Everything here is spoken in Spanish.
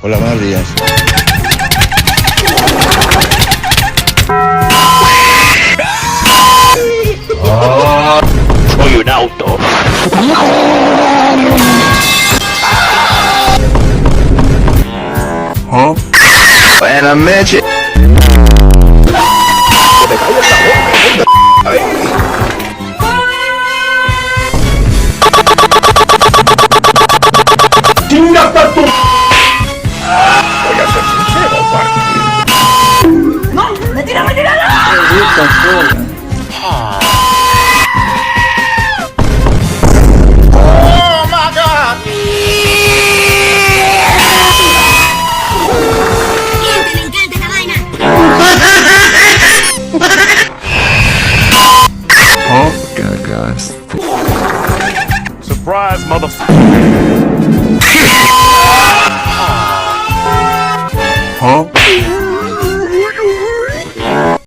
Hola, buenos días. Soy un auto. Buenas noches. Voy a ser sincero, Parky. ¡No! ¡Retira, retira! Oh my God. ¡Me encanta esta vaina! Oh, cagaste. Surprise, motherfucker.